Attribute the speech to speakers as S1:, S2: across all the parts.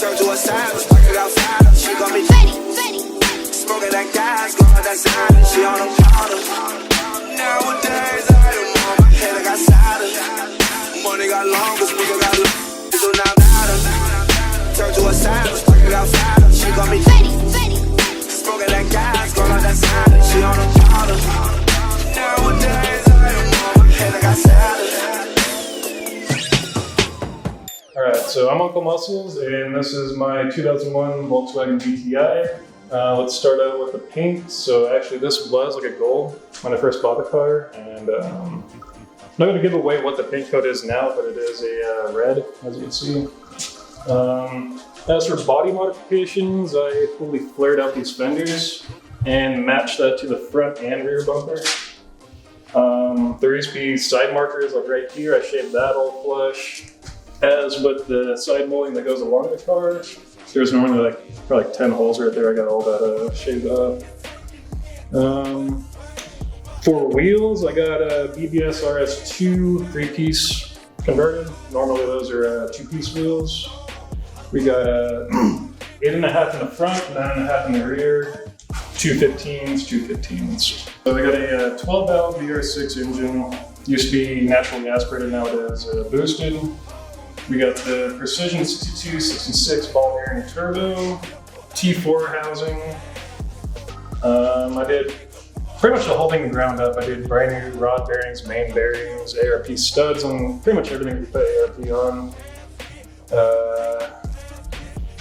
S1: Turn to a savage, work it outside. She gon' be smoking that gas, going that side. She on them powder. Nowadays, I hate them on my head, I got sadder. Money got longer, speaker got long. It do not matter. Turn to a savage, work it outside. She gon' be smoking that gas, going that side. She on them powder. Nowadays, I hate them on my head, I got sadder.
S2: Alright, so I'm Uncle Muscles, and this is my 2001 Volkswagen GTI. Let's start out with the paint. So actually this was like a gold when I first bought the car, and I'm not going to give away what the paint coat is now, but it is a red, as you can see. As for body modifications, I fully flared out these fenders and matched that to the front and rear bumper. There used to be side markers like right here. I shaved that all flush. As with the side molding that goes along the car, there's normally probably 10 holes right there. I got all that shaved up. For wheels, I got a BBS RS2 3-piece converted. Normally those are 2-piece wheels. We got 8.5 in the front, 9.5 in the rear, 215s, 215s. So I got a 12-valve VR6 engine. Used to be naturally aspirated, now it is boosted. We got the Precision 62, 66 ball bearing turbo, T4 housing. I did pretty much the whole thing ground up. I did brand new rod bearings, main bearings, ARP studs on pretty much everything we put ARP on.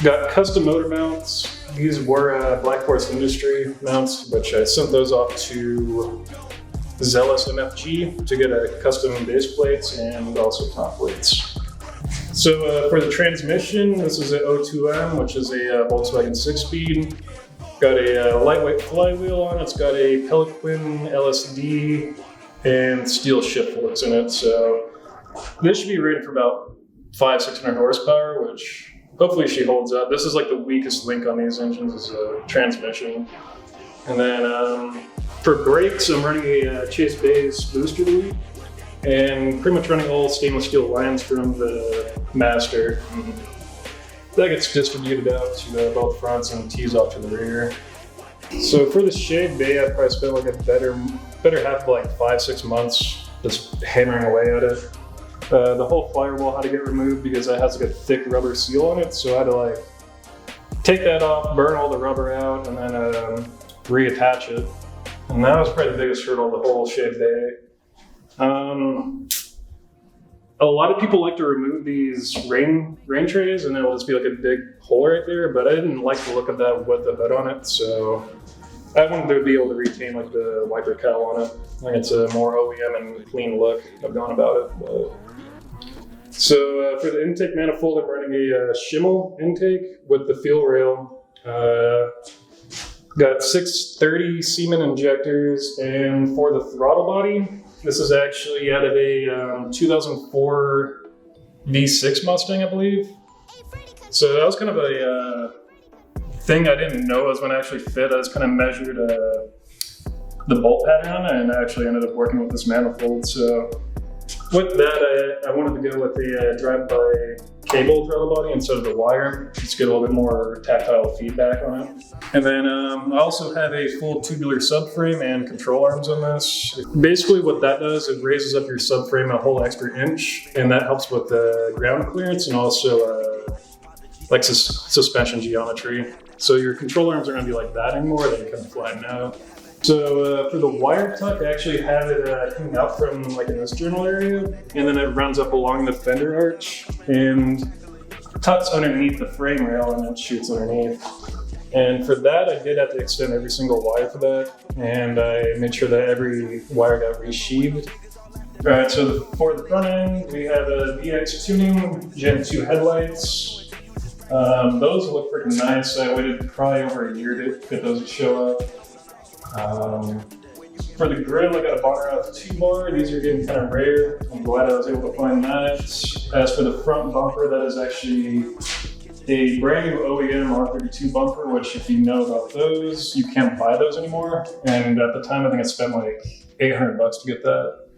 S2: Got custom motor mounts. These were Black Forest Industry mounts, which I sent those off to Zealous MFG to get a custom base plates and also top plates. So for the transmission, this is an O2M, which is a Volkswagen 6-speed. Got a lightweight flywheel on it. It's got a Pelican LSD and steel shift forks in it. So this should be rated for about 500-600 horsepower, which hopefully she holds up. This is like the weakest link on these engines is a transmission. And then for brakes, I'm running a Chase Bays booster lead. And pretty much running all stainless steel lines from the master. That gets distributed out to both fronts and tees off to the rear. So for the shade bay, I probably spent like a better half of like 5-6 months just hammering away at it. The whole firewall had to get removed because it has like a thick rubber seal on it, so I had to like take that off, burn all the rubber out, and then reattach it. And that was probably the biggest hurdle of the whole shade bay. A lot of people like to remove these rain trays and it'll just be like a big hole right there, but I didn't like the look of that with the hood on it, so I wanted to be able to retain like the wiper cowl on it. I think it's a more OEM and clean look. I've gone about it. So for the intake manifold, I'm running a Schimmel intake with the fuel rail. Got 630 Siemens injectors, and for the throttle body, this is actually out of a 2004 V6 Mustang, I believe. So that was kind of a thing I didn't know was going to actually fit. I just kind of measured the bolt pattern and I actually ended up working with this manifold. So with that, I wanted to go with a drive-by cable throttle body instead of the wire, just get a little bit more tactile feedback on it. And then I also have a full tubular subframe and control arms on this. Basically what that does, it raises up your subframe a whole extra inch, and that helps with the ground clearance and also like suspension geometry. So your control arms aren't gonna be like that anymore, they kind of flatten out. So for the wire tuck, I actually have it coming out from like in this journal area, and then it runs up along the fender arch and tucks underneath the frame rail and then shoots underneath. And for that, I did have to extend every single wire for that, and I made sure that every wire got resheathed. All right, so for the front end, we have a VX tuning, Gen 2 headlights. Those look pretty nice. I waited probably over a year to get those to show up. For the grill, I got a Bonner out 2-bar. These are getting kind of rare. I'm glad I was able to find that. As for the front bumper, that is actually a brand new OEM R32 bumper, which if you know about those, you can't buy those anymore. And at the time, I think I spent like $800 to get that.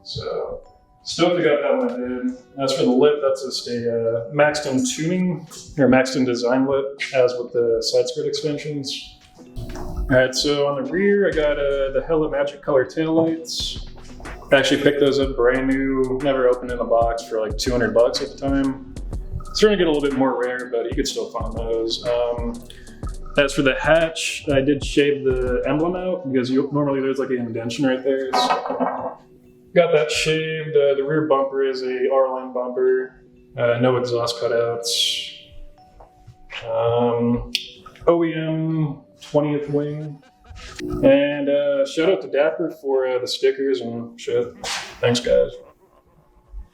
S2: So Stoked I got that one in. As for the lip, that's just a maxed in tuning, or maxed in design lip, as with the side skirt extensions. Alright, so on the rear, I got the Hella Magic Color taillights. I actually picked those up brand new, never opened in a box, for like $200 at the time. Starting to get a little bit more rare, but you could still find those. As for the hatch, I did shave the emblem out because normally there's like an indentation right there. So got that shaved. The rear bumper is a R-line bumper. No exhaust cutouts. OEM 20th wing. And shout out to Dapper for the stickers and shit. Thanks, guys.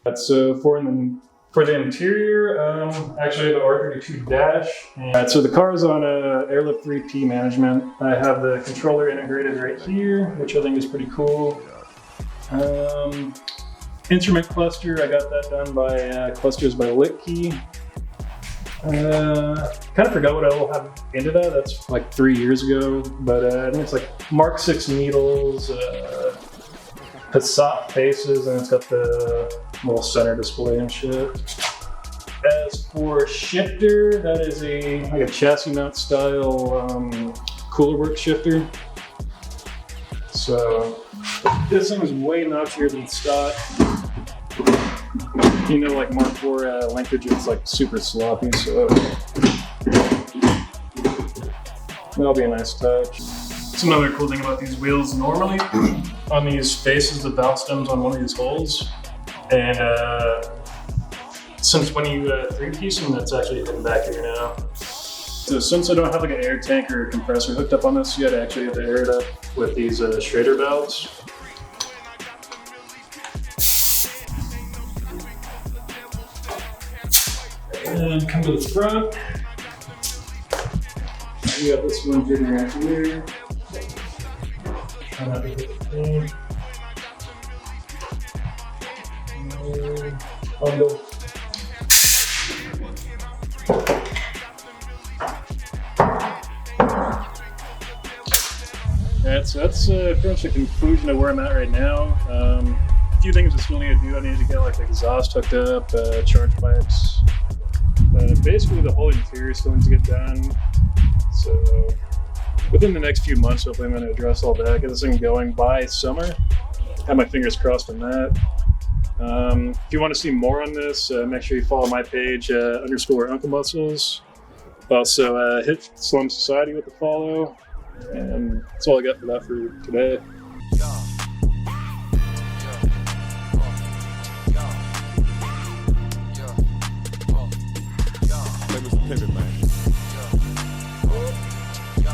S2: That's for the interior, actually the R32 dash. So the car is on Airlift 3P management. I have the controller integrated right here, which I think is pretty cool. Instrument cluster, I got that done by Clusters by Litkey. Kind of forgot what I will have into that. That's like 3 years ago, but I think it's like Mark 6 needles, Passat faces, and it's got the little center display and shit. As for shifter, that is like a chassis mount style cooler work shifter. So this thing is way notchier than stock. You know, like Mark 4 linkage is like super sloppy, so that'll be a nice touch. That's another cool thing about these wheels. Normally, on these faces, the valve stem's on one of these holes, and since when you 3-piece them, that's actually hidden back here now. So since I don't have like an air tank or a compressor hooked up on this yet, I actually have to air it up with these Schrader valves. And come to the front. We got this one hidden right here. Try not to hit the thing. Bundle. Alright, so that's pretty much the conclusion of where I'm at right now. A few things I still need to do. I need to get like the exhaust hooked up, charge pipes. Basically the whole interior still needs to get done. So within the next few months, hopefully I'm going to address all that, get this thing going by summer. Have my fingers crossed on that. If you want to see more on this, make sure you follow my page, _ Uncle Muscles. Also hit Slum Society with a follow. And that's all I got for that for today.
S3: Pivot, man.